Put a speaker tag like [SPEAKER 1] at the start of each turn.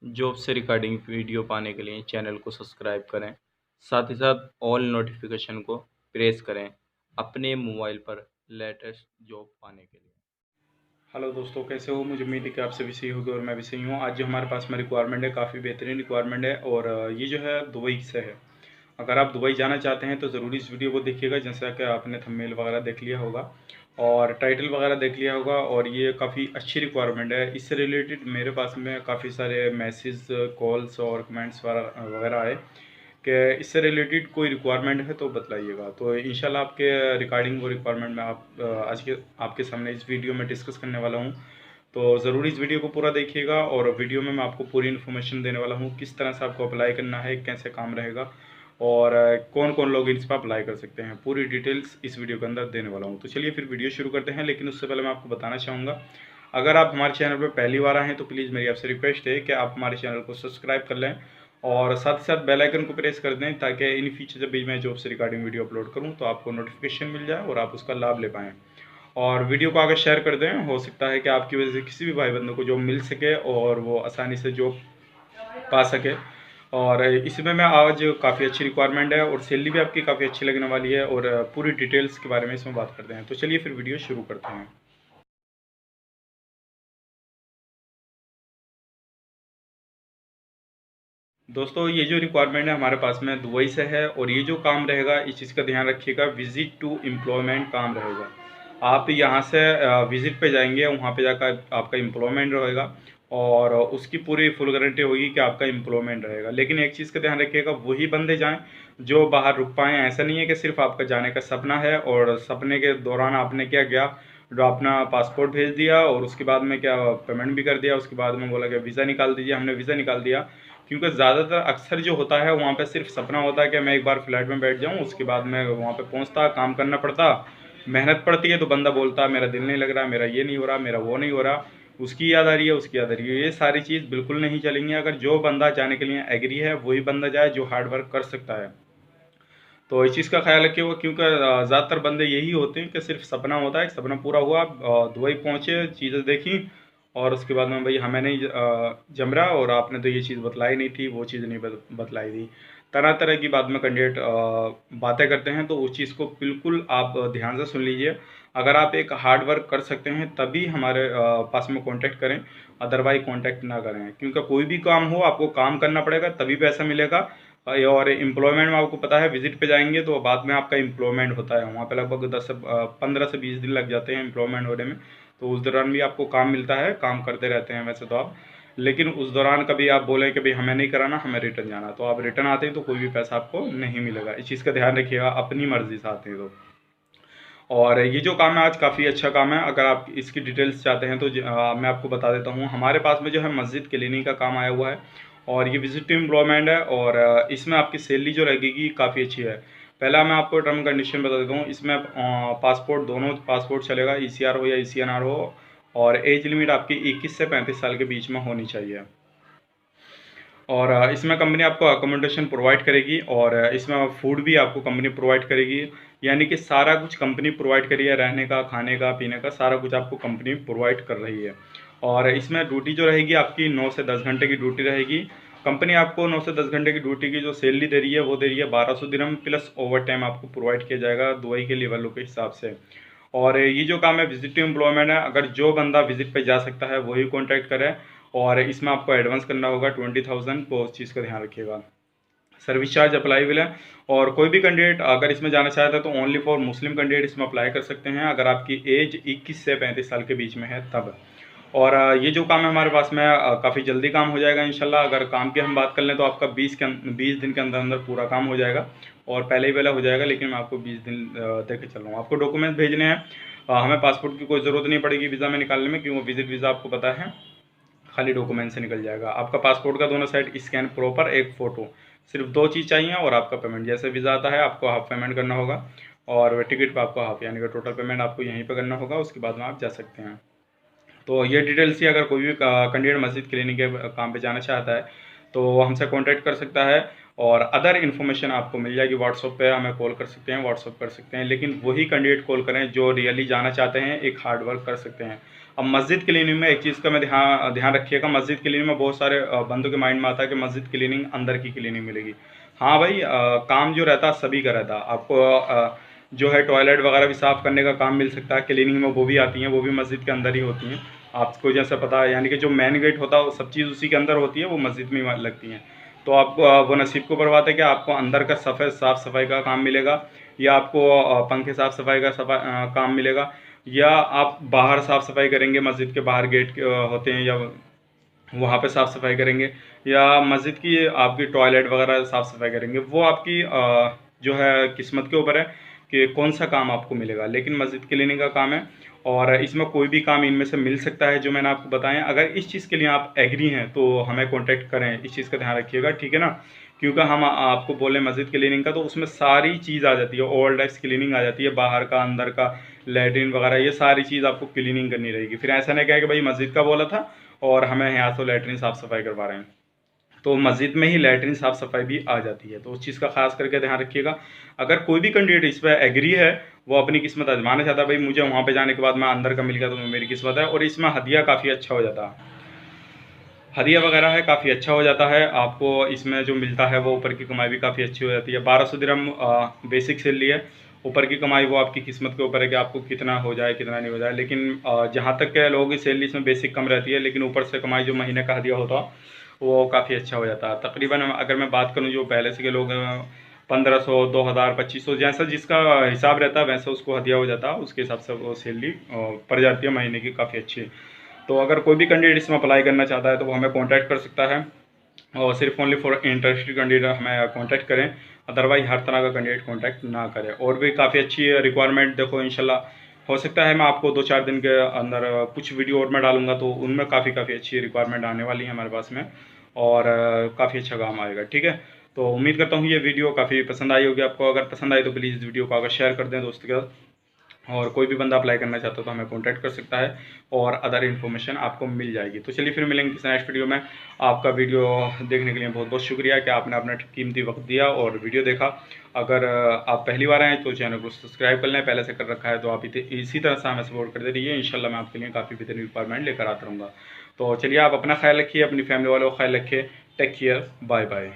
[SPEAKER 1] Job से regarding video पाने के लिए चैनल को सब्सक्राइब करें। साथ ही साथ ऑल नोटिफिकेशन को प्रेस करें अपने मोबाइल पर लेटेस्ट जॉब पाने के लिए। हेलो दोस्तों, कैसे हो? मुझे उम्मीद है कि आप सभी सही होगे और मैं भी सही हूँ। आज जो हमारे पास में रिक्वायरमेंट है काफ़ी बेहतरीन रिक्वायरमेंट है और ये जो है दुबई से है। अगर आप दुबई जाना चाहते हैं तो ज़रूरी इस वीडियो को देखिएगा, जैसा कि आपने थंबनेल वगैरह देख लिया होगा और टाइटल वगैरह देख लिया होगा। और ये काफ़ी अच्छी रिक्वायरमेंट है। इससे रिलेटेड मेरे पास में काफ़ी सारे मैसेज, कॉल्स और कमेंट्स वगैरह आए कि इससे रिलेटेड कोई रिक्वायरमेंट है तो बतलाइएगा। तो इंशाल्लाह आपके रिगार्डिंग वो रिक्वायरमेंट मैं आज के आपके सामने इस वीडियो में डिस्कस करने वाला हूँ। तो ज़रूर इस वीडियो को पूरा देखिएगा और वीडियो में मैं आपको पूरी इन्फॉर्मेशन देने वाला हूँ, किस तरह से आपको अप्लाई करना है, कैसे काम रहेगा और कौन कौन लोग इस पर अप्लाई कर सकते हैं। पूरी डिटेल्स इस वीडियो के अंदर देने वाला हूँ। तो चलिए फिर वीडियो शुरू करते हैं। लेकिन उससे पहले मैं आपको बताना चाहूँगा, अगर आप हमारे चैनल पर पहली बार आए हैं तो प्लीज़ मेरी आपसे रिक्वेस्ट है कि आप हमारे चैनल को सब्सक्राइब कर लें और साथ ही साथ बेल आइकन को प्रेस कर दें, ताकि इन फ्यूचर जब भी मैं जॉब से रिगार्डिंग वीडियो अपलोड करूँ तो आपको नोटिफिकेशन मिल जाए और आप उसका लाभ ले पाएँ। और वीडियो को आगे शेयर कर दें, हो सकता है कि आपकी वजह से किसी भी भाई बंदों को जॉब मिल सके और वो आसानी से जॉब पा सके। और इसमें मैं आज काफ़ी अच्छी रिक्वायरमेंट है और सैलरी भी आपकी काफ़ी अच्छी लगने वाली है और पूरी डिटेल्स के बारे में इसमें बात करते हैं। तो चलिए फिर वीडियो शुरू करते हैं। दोस्तों, ये जो रिक्वायरमेंट है हमारे पास में दुबई से है और ये जो काम रहेगा इस चीज़ का ध्यान रखिएगा, विजिट टू एम्प्लॉयमेंट काम रहेगा। आप यहाँ से विजिट पे जाएंगे, वहाँ पे जाकर आपका एम्प्लॉयमेंट रहेगा और उसकी पूरी फुल गारंटी होगी कि आपका एम्प्लॉयमेंट रहेगा। लेकिन एक चीज़ का ध्यान रखिएगा, वही बंदे जाएं जो बाहर रुक पाएँ। ऐसा नहीं है कि सिर्फ आपका जाने का सपना है और सपने के दौरान आपने क्या किया, जो अपना पासपोर्ट भेज दिया और उसके बाद में क्या पेमेंट भी कर दिया, उसके बाद में बोला कि वीज़ा निकाल दीजिए, हमने वीज़ा निकाल दिया। क्योंकि ज़्यादातर अक्सर जो होता है वहाँ पे सिर्फ सपना होता है कि मैं एक बार फ्लाइट में बैठ जाऊँ, उसके बाद मैं वहाँ पे पहुँचता, काम करना पड़ता, मेहनत पड़ती है तो बंदा बोलता मेरा दिल नहीं लग रहा, मेरा ये नहीं हो रहा, मेरा वो नहीं हो रहा, उसकी याद आ रही है, उसकी याद आ रही है। ये सारी चीज़ बिल्कुल नहीं चलेंगी। अगर जो बंदा जाने के लिए एग्री है वही बंदा जाए जो हार्ड वर्क कर सकता है। तो इस चीज़ का ख्याल रखिएगा, क्योंकि ज़्यादातर बंदे यही होते हैं कि सिर्फ सपना होता है, सपना पूरा हुआ, दुबई पहुँचे, चीज़ें देखी और उसके बाद में भाई हमें नहीं जम रहा और आपने तो ये चीज़ बतलाई नहीं थी, वो चीज़ नहीं बतलाई थी। तरह तरह की बात में कैंडिडेट बातें करते हैं, तो उस चीज़ को बिल्कुल आप ध्यान से सुन लीजिए। अगर आप एक हार्ड वर्क कर सकते हैं तभी हमारे पास में कांटेक्ट करें, अदरवाइज कांटेक्ट ना करें। क्योंकि कोई भी काम हो आपको काम करना पड़ेगा तभी पैसा मिलेगा। और एम्प्लॉयमेंट में आपको पता है, विजिट पे जाएंगे तो बाद में आपका एम्प्लॉयमेंट होता है, वहाँ पे लगभग 15 से 20 दिन लग जाते हैं एम्प्लॉयमेंट होने में। तो उस दौरान भी आपको काम मिलता है, काम करते रहते हैं वैसे तो आप। लेकिन उस दौरान कभी आप बोलें कि भाई हमें नहीं कराना, हमें रिटर्न जाना, तो आप रिटर्न आते हैं तो कोई भी पैसा आपको नहीं मिलेगा। इस चीज़ का ध्यान रखिएगा, अपनी मर्जी से आते हैं तो। और ये जो काम है आज काफ़ी अच्छा काम है। अगर आप इसकी डिटेल्स चाहते हैं तो मैं आपको बता देता हूँ। हमारे पास में जो है मस्जिद क्लीनिंग का काम आया हुआ है और ये विजिट टू एम्प्लॉयमेंट है और इसमें आपकी सैलरी जो लगेगी काफ़ी अच्छी है। पहला मैं आपको टर्म कंडीशन बता देता हूँ। इसमें पासपोर्ट, दोनों पासपोर्ट चलेगा, ईसीआर हो या ईसीएनआर हो, और एज लिमिट आपकी 21 से 35 साल के बीच में होनी चाहिए। और इसमें कंपनी आपको अकोमोडेशन प्रोवाइड करेगी और इसमें फूड भी आपको कंपनी प्रोवाइड करेगी। यानी कि सारा कुछ कंपनी प्रोवाइड करी है, रहने का, खाने का, पीने का सारा कुछ आपको कंपनी प्रोवाइड कर रही है। और इसमें ड्यूटी जो रहेगी आपकी 9 से 10 घंटे की ड्यूटी रहेगी। कंपनी आपको 9 से 10 घंटे की ड्यूटी की जो सैलरी दे रही है वो दे रही है 1200 दिरहम, प्लस ओवर टाइम आपको प्रोवाइड किया जाएगा दुबई के लेवलों के हिसाब से। और ये जो काम है विजिट टू एम्प्लॉयमेंट है। अगर जो बंदा विजिट पे जा सकता है वही कॉन्टैक्ट करे और इसमें आपको एडवांस करना होगा 20,000 को, उस चीज़ का ध्यान रखिएगा। सर्विस चार्ज अप्लाईबल है और कोई भी कैंडिडेट अगर इसमें जाना चाहता है तो ओनली फॉर मुस्लिम कैंडिडेट इसमें अप्लाई कर सकते हैं, अगर आपकी एज 21 से 35 साल के बीच में है तब। और ये जो काम है हमारे पास में काफ़ी जल्दी काम हो जाएगा इंशाल्लाह। अगर काम की हम बात कर लें तो आपका 20 दिन के अंदर अंदर पूरा काम हो जाएगा और पहले ही पहले हो जाएगा। लेकिन मैं आपको 20 दिन दे के चल रहा हूँ। आपको डॉक्यूमेंट्स भेजने हैं, हमें पासपोर्ट की कोई ज़रूरत नहीं पड़ेगी वीज़ा में निकालने में, क्योंकि विजिट वीज़ा आपको पता है खाली डॉक्यूमेंट से निकल जाएगा। आपका पासपोर्ट का दोनों साइड स्कैन प्रॉपर, एक फ़ोटो, सिर्फ दो चीज़ चाहिए और आपका पेमेंट। जैसे वीज़ा आता है आपको हाफ पेमेंट करना होगा और टिकट पर आपको हाफ, यानी कि टोटल पेमेंट आपको यहीं पर करना होगा, उसके बाद में आप जा सकते हैं। तो ये डिटेल्स ही अगर कोई भी कैंडिडेट मस्जिद क्लिनिक के काम पे जाना चाहता है तो वो हमसे कांटेक्ट कर सकता है और अदर इन्फॉर्मेशन आपको मिल जाएगी। व्हाट्सअप पे हमें कॉल कर सकते हैं, व्हाट्सअप कर सकते हैं। लेकिन वही कैंडिडेट कॉल करें जो रियली जाना चाहते हैं, एक हार्ड वर्क कर सकते हैं। अब मस्जिद क्लीनिंग में एक चीज़ का मैं ध्यान रखिएगा, मस्जिद क्लीनिंग में बहुत सारे बंदों के माइंड में आता है कि मस्जिद क्लीनिंग अंदर की क्लीनिंग मिलेगी। हाँ भाई, काम जो रहता है सभी का रहता है। आपको जो है टॉयलेट वगैरह भी साफ़ करने का काम मिल सकता है, क्लीनिंग में वो भी आती हैं, वो भी मस्जिद के अंदर ही होती हैं। आपको जैसा पता है, यानी कि जो मेन गेट होता है वो सब चीज़ उसी के अंदर होती है, वो मस्जिद में ही लगती हैं। तो आपको वो नसीब को ऊपर बात है कि आपको अंदर का साफ़ सफाई का काम मिलेगा, या आपको पंखे साफ़ सफाई का काम मिलेगा, या आप बाहर साफ़ सफाई करेंगे, मस्जिद के बाहर गेट होते हैं, या वहाँ पे साफ़ सफाई करेंगे, या मस्जिद की आपकी टॉयलेट वगैरह साफ़ सफाई करेंगे। वो आपकी जो है किस्मत के ऊपर है कि कौन सा काम आपको मिलेगा, लेकिन मस्जिद क्लीनिंग का काम है और इसमें कोई भी काम इनमें से मिल सकता है जो मैंने आपको बताया। अगर इस चीज़ के लिए आप एग्री हैं तो हमें कॉन्टैक्ट करें, इस चीज़ का ध्यान रखिएगा, ठीक है ना। क्योंकि हम आपको बोलें मस्जिद क्लीनिंग का तो उसमें सारी चीज़ आ जाती है, ऑल टाइप्स क्लीनिंग आ जाती है, बाहर का, अंदर का, लैट्रिन वगैरह, ये सारी चीज़ आपको क्लीनिंग करनी रहेगी। फिर ऐसा नहीं कहे कि भाई मस्जिद का बोला था और हमें यहाँ से लैट्रिन साफ़ सफाई करवा रहे हैं, तो मस्जिद में ही लैट्रिन साफ़ सफाई भी आ जाती है। तो उस चीज़ का खास करके ध्यान रखिएगा। अगर कोई भी कैंडिडेट इस पर एग्री है, वो अपनी किस्मत आजमाना चाहता है, भाई मुझे वहाँ पे जाने के बाद मैं अंदर का मिल गया तो मेरी किस्मत है, और इसमें हदिया काफ़ी अच्छा हो जाता है, हदिया वगैरह है काफ़ी अच्छा हो जाता है। आपको इसमें जो मिलता है वो ऊपर की कमाई भी काफ़ी अच्छी हो जाती है। 1200 दिरहम बेसिक सैलरी है, ऊपर की कमाई वो आपकी किस्मत के ऊपर है कि आपको कितना हो जाए कितना नहीं हो जाए। लेकिन जहाँ तक के लोगों की सैलरी इसमें बेसिक कम रहती है, लेकिन ऊपर से कमाई जो महीने का हदिया होता वो काफ़ी अच्छा हो जाता है। तकरीबन अगर मैं बात करूँ जो पहले से के लोग 1500, 2000, 2500, जैसा जिसका हिसाब रहता है वैसा उसको हदिया हो जाता है, उसके हिसाब से वो सैलरी पड़ जाती है महीने की काफ़ी अच्छी। तो अगर कोई भी कैंडिडेट इसमें अप्लाई करना चाहता है तो वो हमें कांटेक्ट कर सकता है, और सिर्फ ओनली फॉर इंटरेस्टेड कैंडिडेट हमें कांटेक्ट करें, अदरवाइज हर तरह का कैंडिडेट कांटेक्ट ना करें। और भी काफ़ी अच्छी रिक्वायरमेंट देखो, इंशाल्लाह हो सकता है मैं आपको 2-4 दिन के अंदर कुछ वीडियो और मैं डालूंगा, तो उनमें काफ़ी अच्छी रिक्वायरमेंट आने वाली है हमारे पास में, और काफ़ी अच्छा काम आएगा, ठीक है। तो उम्मीद करता हूँ ये वीडियो काफ़ी पसंद आई होगी आपको। अगर पसंद आई तो प्लीज़ इस वीडियो को अगर शेयर कर दें दोस्तों के साथ, और कोई भी बंदा अप्लाई करना चाहता हो तो हमें कांटेक्ट कर सकता है, और अदर इन्फॉर्मेशन आपको मिल जाएगी। तो चलिए फिर मिलेंगे किसी नेक्स्ट वीडियो में। आपका वीडियो देखने के लिए बहुत बहुत शुक्रिया कि आपने अपना कीमती वक्त दिया और वीडियो देखा। अगर आप पहली बार आए तो चैनल को सब्सक्राइब कर लें, पहले से कर रखा है तो आप इसी तरह से हमें सपोर्ट करते रहिए। इंशाल्लाह मैं आपके लिए काफ़ी बेहतरीन रिक्वायरमेंट लेकर आता रहूँगा। तो चलिए, आप अपना ख्याल रखिए, अपनी फैमिली वालों का ख्याल रखिए। Take care, bye bye.